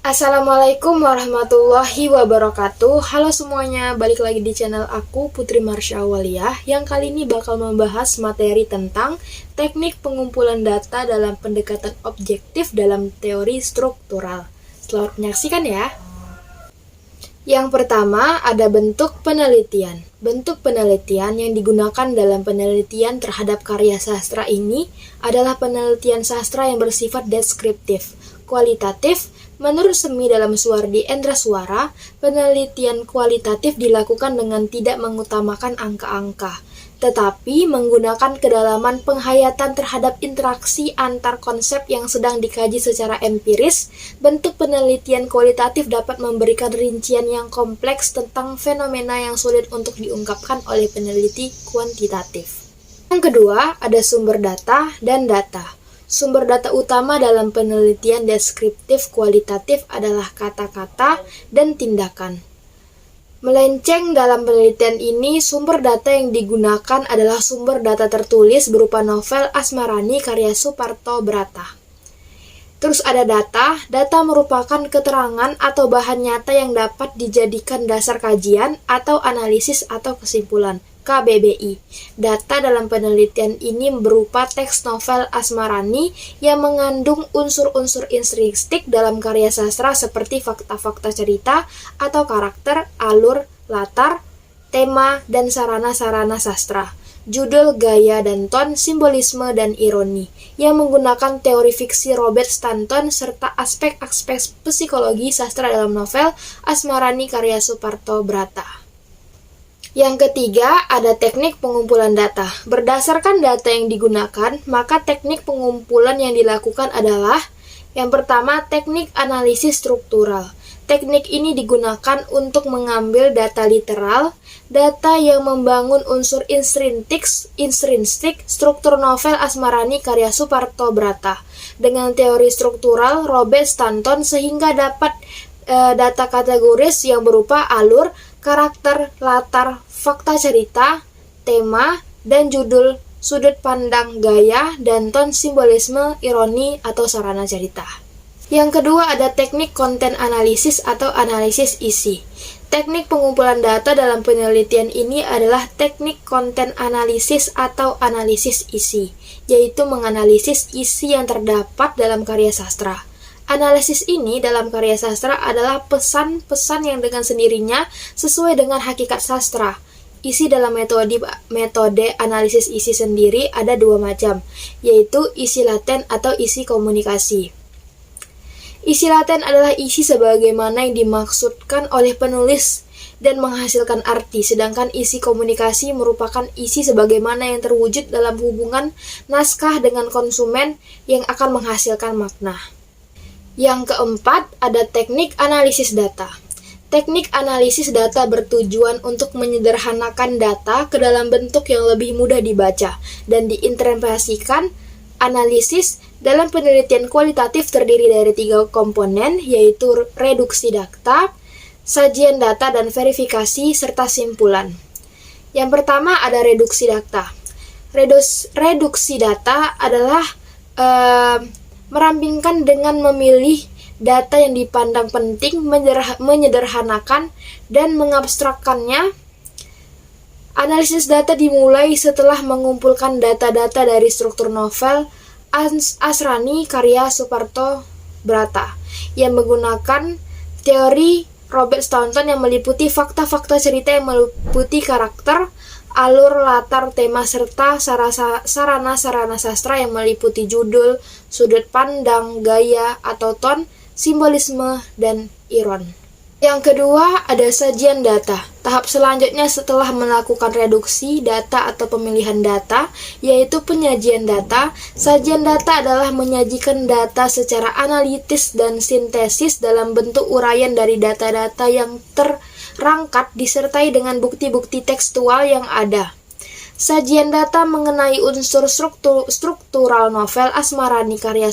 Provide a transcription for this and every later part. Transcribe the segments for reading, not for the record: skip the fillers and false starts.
Assalamualaikum warahmatullahi wabarakatuh. Halo semuanya, balik lagi di channel aku Putri Marsha Awaliyah yang kali ini bakal membahas materi tentang teknik pengumpulan data dalam pendekatan objektif dalam teori struktural. Selamat menyaksikan ya. Yang pertama ada bentuk penelitian. Bentuk penelitian yang digunakan dalam penelitian terhadap karya sastra ini adalah penelitian sastra yang bersifat deskriptif, kualitatif. Menurut Semi dalam Suwardi Endra Suara, penelitian kualitatif dilakukan dengan tidak mengutamakan angka-angka, tetapi menggunakan kedalaman penghayatan terhadap interaksi antar konsep yang sedang dikaji secara empiris. Bentuk penelitian kualitatif dapat memberikan rincian yang kompleks tentang fenomena yang sulit untuk diungkapkan oleh peneliti kuantitatif. Yang kedua, ada sumber data dan data. Sumber data utama dalam penelitian deskriptif kualitatif adalah kata-kata dan tindakan. Melenceng dalam penelitian ini, sumber data yang digunakan adalah sumber data tertulis berupa novel Asmarani karya Suparto Brata. Terus ada data. Data merupakan keterangan atau bahan nyata yang dapat dijadikan dasar kajian atau analisis atau kesimpulan. KBBI. Data dalam penelitian ini berupa teks novel Asmarani yang mengandung unsur-unsur intrinsik dalam karya sastra seperti fakta-fakta cerita atau karakter, alur, latar, tema, dan sarana-sarana sastra. Judul, gaya, dan ton, simbolisme, dan ironi, yang menggunakan teori fiksi Robert Stanton serta aspek-aspek psikologi sastra dalam novel Asmarani karya Suparto Brata. Yang ketiga, ada teknik pengumpulan data. Berdasarkan data yang digunakan, maka teknik pengumpulan yang dilakukan adalah yang pertama, teknik analisis struktural. Teknik ini digunakan untuk mengambil data literal, data yang membangun unsur intrinsik struktur novel Asmarani karya Suparto Brata dengan teori struktural Robert Stanton sehingga dapat data kategoris yang berupa alur, karakter, latar, fakta cerita, tema, dan judul, sudut pandang, gaya, dan ton, simbolisme, ironi, atau sarana cerita. Yang kedua ada teknik konten analisis atau analisis isi. Teknik pengumpulan data dalam penelitian ini adalah teknik konten analisis atau analisis isi, yaitu menganalisis isi yang terdapat dalam karya sastra. Analisis ini dalam karya sastra adalah pesan-pesan yang dengan sendirinya sesuai dengan hakikat sastra. Isi dalam metode analisis isi sendiri ada dua macam, yaitu isi laten atau isi komunikasi. Isi laten adalah isi sebagaimana yang dimaksudkan oleh penulis dan menghasilkan arti, sedangkan isi komunikasi merupakan isi sebagaimana yang terwujud dalam hubungan naskah dengan konsumen yang akan menghasilkan makna. Yang keempat, ada teknik analisis data. Teknik analisis data bertujuan untuk menyederhanakan data ke dalam bentuk yang lebih mudah dibaca dan diinterpretasikan. Analisis dalam penelitian kualitatif terdiri dari 3 komponen, yaitu reduksi data, sajian data, dan verifikasi, serta simpulan. Yang pertama ada reduksi data. Reduksi data adalah merampingkan dengan memilih data yang dipandang penting, menyederhanakan, dan mengabstrakkannya. Analisis data dimulai setelah mengumpulkan data-data dari struktur novel Asmarani karya Suparto Brata yang menggunakan teori Robert Stanton yang meliputi fakta-fakta cerita yang meliputi karakter, alur, latar, tema, serta sarana-sarana sastra yang meliputi judul, sudut pandang, gaya atau ton, simbolisme, dan iron. Yang kedua ada sajian data. Tahap selanjutnya setelah melakukan reduksi data atau pemilihan data, yaitu penyajian data. Sajian data adalah menyajikan data secara analitis dan sintesis dalam bentuk uraian dari data-data yang terangkat disertai dengan bukti-bukti tekstual yang ada. Sajian data mengenai unsur struktural novel Asmarani karya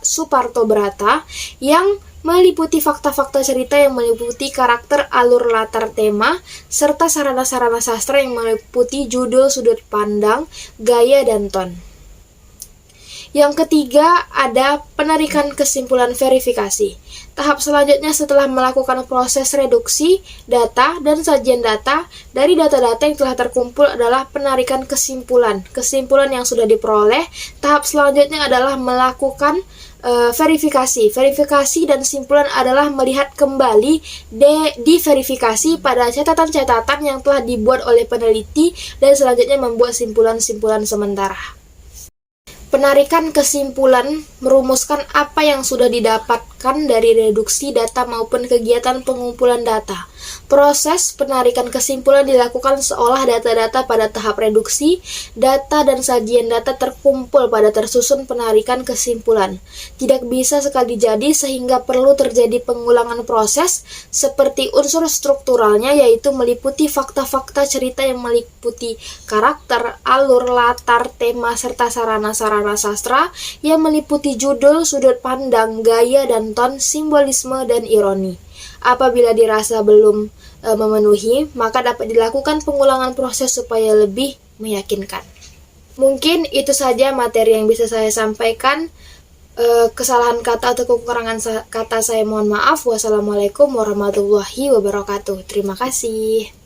Suparto Brata yang meliputi fakta-fakta cerita yang meliputi karakter, alur, latar, tema, serta sarana-sarana sastra yang meliputi judul, sudut pandang, gaya, dan ton. Yang ketiga, ada penarikan kesimpulan verifikasi. Tahap selanjutnya setelah melakukan proses reduksi data dan sajian data dari data-data yang telah terkumpul adalah penarikan kesimpulan. Kesimpulan yang sudah diperoleh. Tahap selanjutnya adalah melakukan verifikasi. Verifikasi dan simpulan adalah melihat kembali diverifikasi pada catatan-catatan yang telah dibuat oleh peneliti dan selanjutnya membuat simpulan-simpulan sementara. Penarikan kesimpulan merumuskan apa yang sudah didapatkan dari reduksi data maupun kegiatan pengumpulan data. Proses penarikan kesimpulan dilakukan seolah data-data pada tahap reduksi, data dan sajian data terkumpul pada tersusun penarikan kesimpulan. Tidak bisa sekali jadi sehingga perlu terjadi pengulangan proses seperti unsur strukturalnya, yaitu meliputi fakta-fakta cerita yang meliputi karakter, alur, latar, tema, serta sarana-sarana sastra yang meliputi judul, sudut pandang, gaya dan ton, simbolisme dan ironi. Apabila dirasa belum memenuhi, maka dapat dilakukan pengulangan proses supaya lebih meyakinkan. Mungkin itu saja materi yang bisa saya sampaikan. Kesalahan kata atau kekurangan kata saya mohon maaf. Wassalamualaikum warahmatullahi wabarakatuh. Terima kasih.